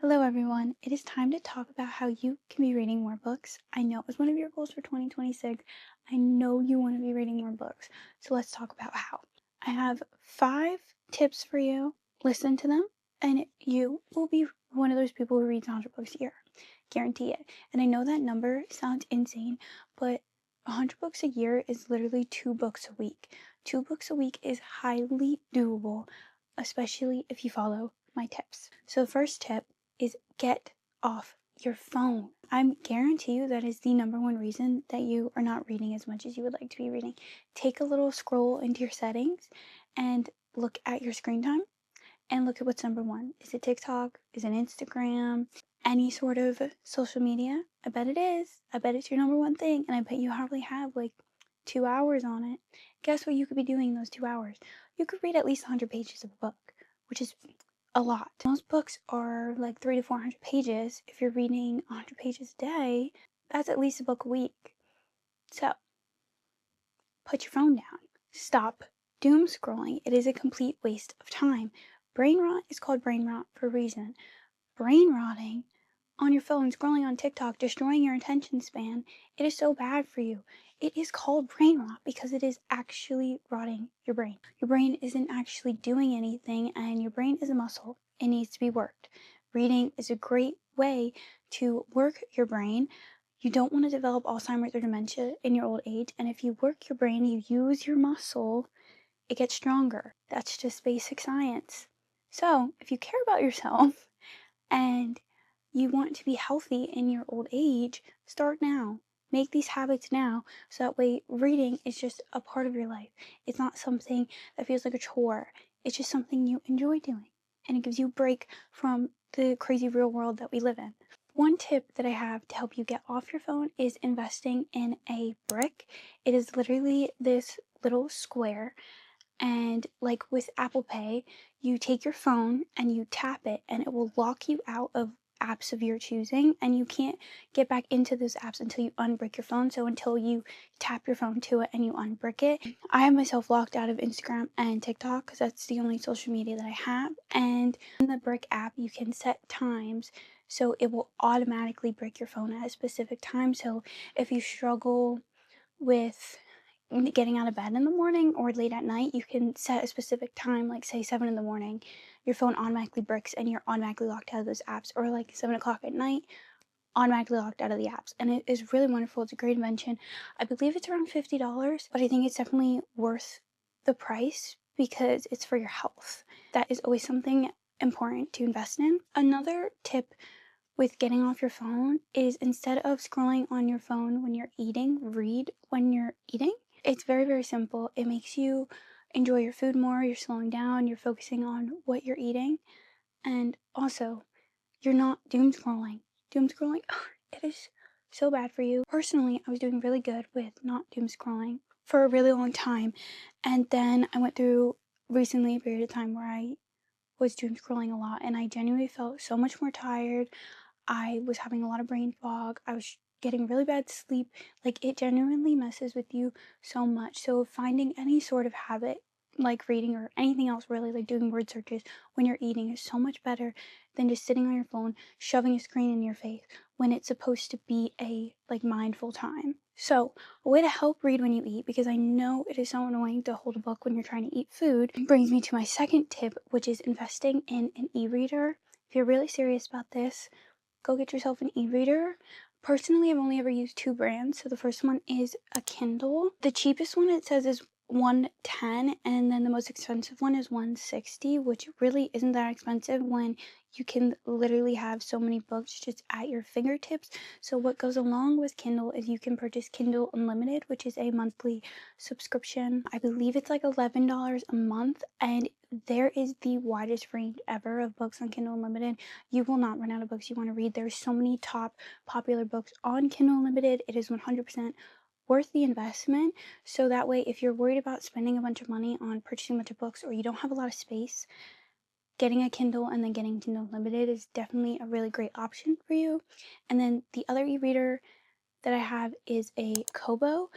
Hello, everyone. It is time to talk about how you can be reading more books. I know it was one of your goals for 2026. I know you want to be reading more books. So let's talk about how. I have 5 tips for you. Listen to them, and you will be one of those people who reads 100 books a year. Guarantee it. And I know that number sounds insane, but 100 books a year is literally 2 books a week. 2 books a week is highly doable, especially if you follow my tips. So, the first tip is get off your phone. I guarantee you that is the number one reason that you are not reading as much as you would like to be reading. Take a little scroll into your settings and look at your screen time and look at what's number one. Is it TikTok? Is it Instagram? Any sort of social media? I bet it is. I bet it's your number one thing, and I bet you hardly have like 2 hours on it. Guess what you could be doing in those 2 hours? You could read at least 100 pages of a book, which is a lot. Most books are like 300 to 400 pages. If you're reading 100 pages a day, that's at least a book a week. So, put your phone down. Stop doom scrolling. It is a complete waste of time. Brain rot is called brain rot for a reason. Brain rotting on your phone, scrolling on TikTok, destroying your attention span, it is so bad for you. It is called brain rot because it is actually rotting your brain. Your brain isn't actually doing anything, and your brain is a muscle. It needs to be worked. Reading is a great way to work your brain. You don't want to develop Alzheimer's or dementia in your old age, and if you work your brain, you use your muscle, it gets stronger. That's just basic science. So, if you care about yourself and you want to be healthy in your old age, start now. Make these habits now so that way reading is just a part of your life. It's not something that feels like a chore. It's just something you enjoy doing. And it gives you a break from the crazy real world that we live in. One tip that I have to help you get off your phone is investing in a brick. It is literally this little square, and like with Apple Pay, you take your phone and you tap it, and it will lock you out of apps of your choosing, and you can't get back into those apps until you unbrick your phone. So until you tap your phone to it and you unbrick it, I have myself locked out of Instagram and TikTok because that's the only social media that I have. And in the brick app, you can set times so it will automatically brick your phone at a specific time. So if you struggle with getting out of bed in the morning or late at night, you can set a specific time, like say 7 in the morning, your phone automatically bricks and you're automatically locked out of those apps, or like 7 o'clock at night, automatically locked out of the apps. And it is really wonderful. It's a great invention. I believe it's around $50, but I think it's definitely worth the price because it's for your health. That is always something important to invest in. Another tip with getting off your phone is, instead of scrolling on your phone when you're eating, read when you're eating. It's very, very simple. It makes you enjoy your food more. You're slowing down, you're focusing on what you're eating, and also you're not doom scrolling. Doom scrolling, it is so bad for you. Personally, I was doing really good with not doom scrolling for a really long time, and then I went through recently a period of time where I was doom scrolling a lot, and I genuinely felt so much more tired. I was having a lot of brain fog. I was getting really bad sleep. Like, it genuinely messes with you so much. So finding any sort of habit like reading or anything else, really, like doing word searches when you're eating, is so much better than just sitting on your phone shoving a screen in your face when it's supposed to be a like mindful time. So a way to help read when you eat, because I know it is so annoying to hold a book when you're trying to eat food, brings me to my second tip, which is investing in an e-reader. If you're really serious about this, go get yourself an e-reader. Personally, I've only ever used 2 brands. So the first one is a Kindle. The cheapest one, it says, is $110, and then the most expensive one is $160, which really isn't that expensive when you can literally have so many books just at your fingertips. So what goes along with Kindle is you can purchase Kindle Unlimited, which is a monthly subscription. I believe it's like $11 a month, and there is the widest range ever of books on Kindle Unlimited. You will not run out of books you want to read. There's so many top popular books on Kindle Unlimited. It is 100% worth the investment. So that way, if you're worried about spending a bunch of money on purchasing a bunch of books, or you don't have a lot of space, getting a Kindle and then getting Kindle Unlimited is definitely a really great option for you. And then the other e-reader that I have is a Kobo.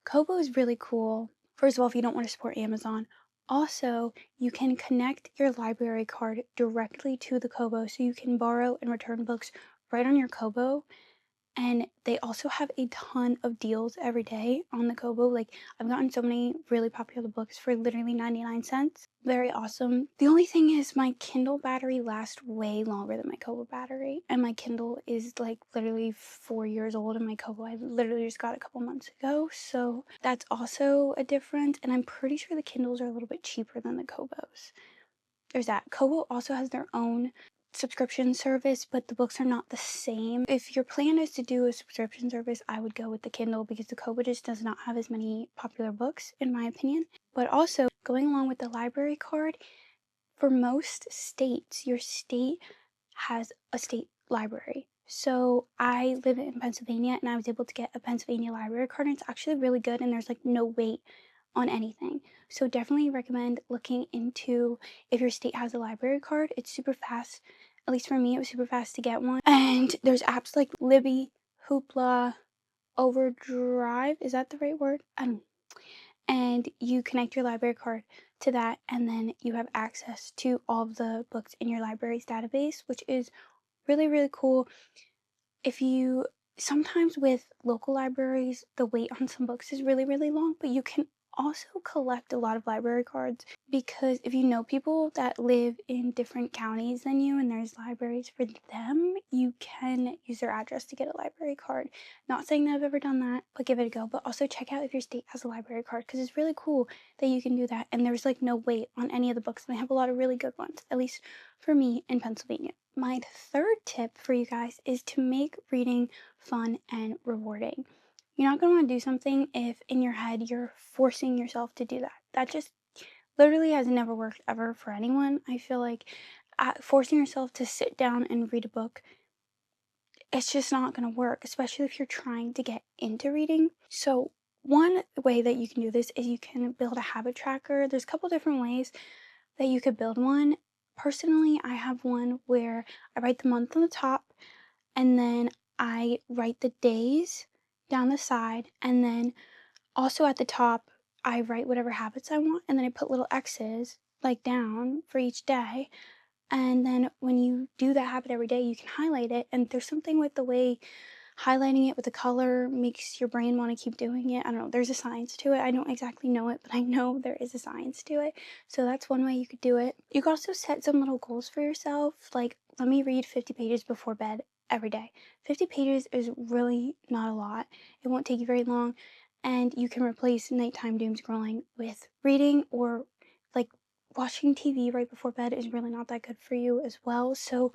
Kobo is really cool. First of all, if you don't want to support Amazon, Also, you can connect your library card directly to the Kobo so you can borrow and return books right on your Kobo. And they also have a ton of deals every day on the Kobo. Like, I've gotten so many really popular books for literally 99 cents. Very awesome. The only thing is, my Kindle battery lasts way longer than my Kobo battery. And my Kindle is like literally 4 years old, and my Kobo I literally just got a couple months ago. So that's also a difference. And I'm pretty sure the Kindles are a little bit cheaper than the Kobos. There's that. Kobo also has their own subscription service, but the books are not the same. If your plan is to do a subscription service, I would go with the Kindle because the Kobo just does not have as many popular books, in my opinion. But also, going along with the library card, for most states, your state has a state library. So I live in Pennsylvania and I was able to get a Pennsylvania library card, and it's actually really good, and there's like no wait on anything. So definitely recommend looking into if your state has a library card. It's super fast. At least for me, it was super fast to get one. And there's apps like Libby, Hoopla, Overdrive. Is that the right word? I don't know. And you connect your library card to that, and then you have access to all of the books in your library's database, which is really, really cool. If you Sometimes with local libraries, the wait on some books is really, really long, but you can also collect a lot of library cards because if you know people that live in different counties than you and there's libraries for them, you can use their address to get a library card. Not saying that I've ever done that, but give it a go. But also check out if your state has a library card because it's really cool that you can do that. And there's like no wait on any of the books, and they have a lot of really good ones, at least for me in Pennsylvania. My third tip for you guys is to make reading fun and rewarding. You're not going to want to do something if in your head you're forcing yourself to do that. That just literally has never worked ever for anyone. I feel like forcing yourself to sit down and read a book, it's just not going to work, especially if you're trying to get into reading. So, one way that you can do this is you can build a habit tracker. There's a couple different ways that you could build one. Personally, I have one where I write the month on the top, and then I write the days down the side, and then also at the top, I write whatever habits I want, and then I put little X's like down for each day. And then when you do that habit every day, you can highlight it. And there's something with the way highlighting it with a color makes your brain want to keep doing it. I don't know, there's a science to it. I don't exactly know it, but I know there is a science to it. So that's one way you could do it. You could also set some little goals for yourself, like let me read 50 pages before bed every day. 50 pages is really not a lot. It won't take you very long, and you can replace nighttime doom scrolling with reading, or like watching TV right before bed is really not that good for you as well. So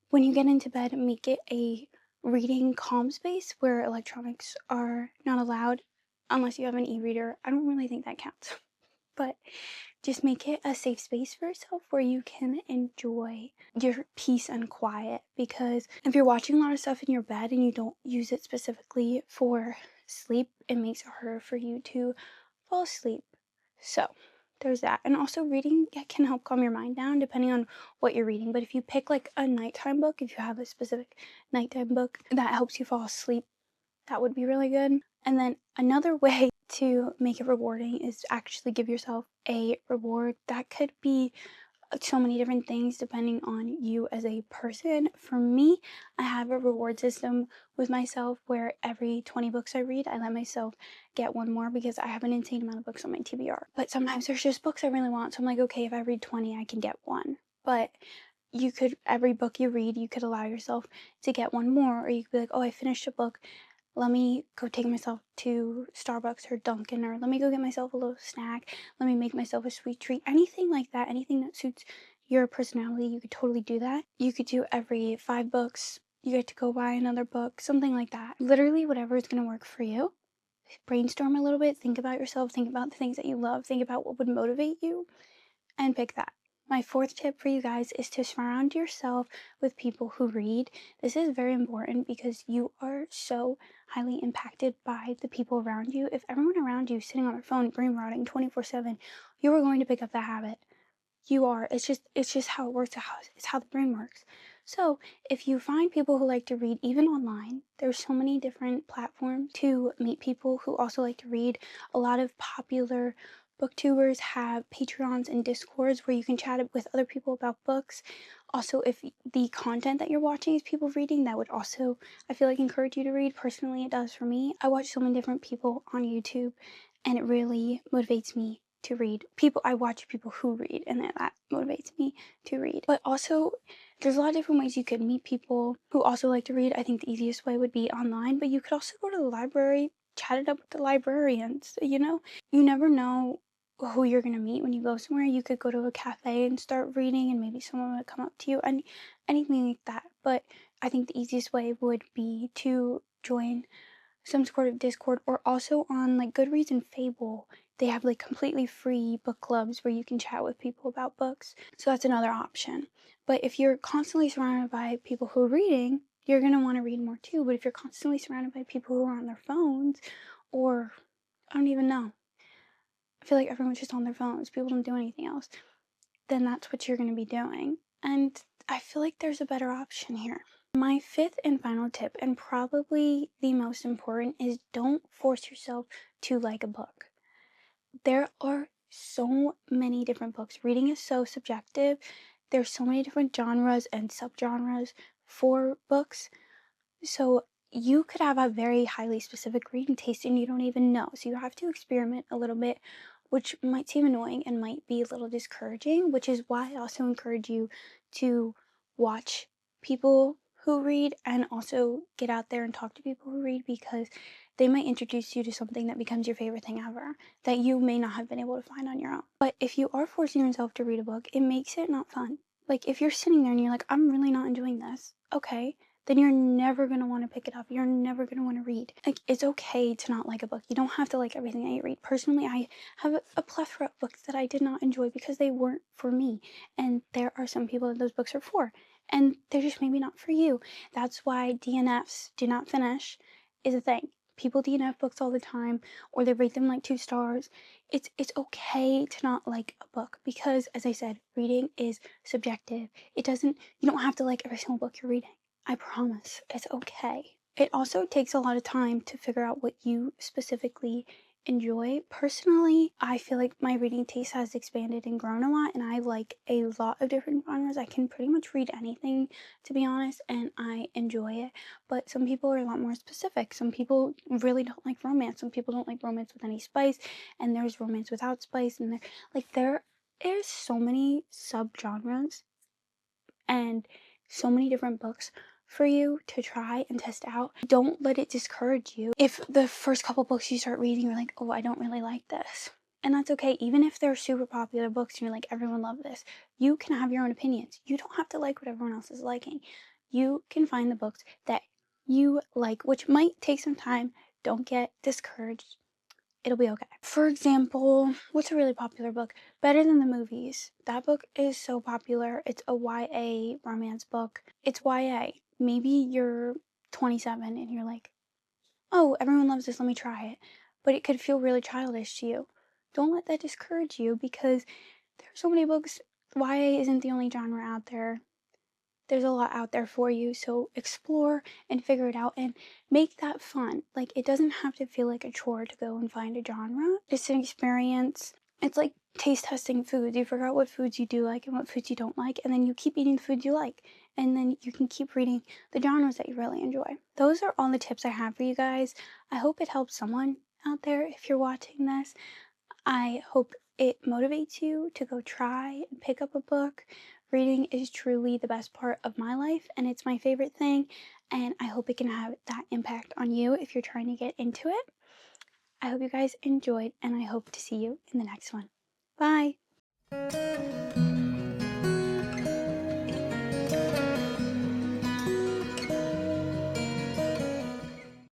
when you get into bed, make it a reading calm space where electronics are not allowed unless you have an e-reader. I don't really think that counts. But just make it a safe space for yourself where you can enjoy your peace and quiet. Because if you're watching a lot of stuff in your bed and you don't use it specifically for sleep, it makes it harder for you to fall asleep. So there's that. And also, reading can help calm your mind down depending on what you're reading. But if you pick like a nighttime book, if you have a specific nighttime book that helps you fall asleep, that would be really good. And then another way to make it rewarding is to actually give yourself a reward. That could be so many different things depending on you as a person. For me, I have a reward system with myself where every 20 books I read, I let myself get one more because I have an insane amount of books on my TBR. But sometimes there's just books I really want, so I'm like, okay, if I read 20, I can get one. But you could, every book you read, you could allow yourself to get one more, or you could be like, oh, I finished a book, let me go take myself to Starbucks or Dunkin', or let me go get myself a little snack, let me make myself a sweet treat. Anything like that, anything that suits your personality, you could totally do that. You could do every 5 books, you get to go buy another book, something like that. Literally, whatever is going to work for you. Brainstorm a little bit, think about yourself, think about the things that you love, think about what would motivate you, and pick that. My fourth tip for you guys is to surround yourself with people who read. This is very important because you are so highly impacted by the people around you. If everyone around you is sitting on their phone brain rotting 24/7, you are going to pick up that habit. You are. It's just how it works. It's how the brain works. So if you find people who like to read, even online, there's so many different platforms to meet people who also like to read. A lot of popular booktubers have Patreons and Discords where you can chat with other people about books. Also, if the content that you're watching is people reading, that would also, I feel like, encourage you to read. Personally, it does for me. I watch so many different people on YouTube, and it really motivates me to read. I watch people who read, and that motivates me to read. But also, there's a lot of different ways you could meet people who also like to read. I think the easiest way would be online, but you could also go to the library, chat it up with the librarians, You never know who you're going to meet when you go somewhere. You could go to a cafe and start reading, and maybe someone would come up to you, and anything like that. But I think the easiest way would be to join some sort of Discord, or also on like Goodreads and Fable. They have like completely free book clubs where you can chat with people about books. So that's another option. But if you're constantly surrounded by people who are reading, you're going to want to read more too. But if you're constantly surrounded by people who are on their phones, or I don't even know, I feel like everyone's just on their phones, people don't do anything else, then that's what you're going to be doing. And I feel like there's a better option here. My fifth and final tip, and probably the most important, is don't force yourself to like a book. There are so many different books. Reading is so subjective. There's so many different genres and subgenres for books. So you could have a very highly specific reading taste and you don't even know. So you have to experiment a little bit, which might seem annoying and might be a little discouraging, which is why I also encourage you to watch people who read and also get out there and talk to people who read, because they might introduce you to something that becomes your favorite thing ever that you may not have been able to find on your own. But if you are forcing yourself to read a book, it makes it not fun. Like if you're sitting there and you're like, I'm really not enjoying this, okay, then you're never going to want to pick it up. You're never going to want to read. Like, it's okay to not like a book. You don't have to like everything that you read. Personally, I have a plethora of books that I did not enjoy because they weren't for me. And there are some people that those books are for, and they're just maybe not for you. That's why DNFs, do not finish, is a thing. People DNF books all the time, or they rate them like 2 stars. It's okay to not like a book, because as I said, reading is subjective. You don't have to like every single book you're reading. I promise, it's okay. It also takes a lot of time to figure out what you specifically enjoy. Personally, I feel like my reading taste has expanded and grown a lot, and I like a lot of different genres. I can pretty much read anything, to be honest, and I enjoy it. But some people are a lot more specific. Some people really don't like romance. Some people don't like romance with any spice, and there's romance without spice, and there is so many subgenres and so many different books for you to try and test out. Don't let it discourage you. If the first couple books you start reading, you're like, oh, I don't really like this. And that's okay. Even if they're super popular books and you're like, everyone loved this, you can have your own opinions. You don't have to like what everyone else is liking. You can find the books that you like, which might take some time. Don't get discouraged. It'll be okay. For example, what's a really popular book? Better Than the Movies. That book is so popular. It's a YA romance book. It's YA. Maybe you're 27 and you're like, oh, everyone loves this, let me try it. But it could feel really childish to you. Don't let that discourage you, because there are so many books. YA isn't the only genre out there. There's a lot out there for you, so explore and figure it out and make that fun. Like, it doesn't have to feel like a chore to go and find a genre. It's an experience. It's like taste testing foods. You figure out what foods you do like and what foods you don't like, and then you keep eating the foods you like, and then you can keep reading the genres that you really enjoy. Those are all the tips I have for you guys. I hope it helps someone out there if you're watching this. I hope it motivates you to go try and pick up a book. Reading is truly the best part of my life, and it's my favorite thing, and I hope it can have that impact on you if you're trying to get into it. I hope you guys enjoyed, and I hope to see you in the next one. Bye!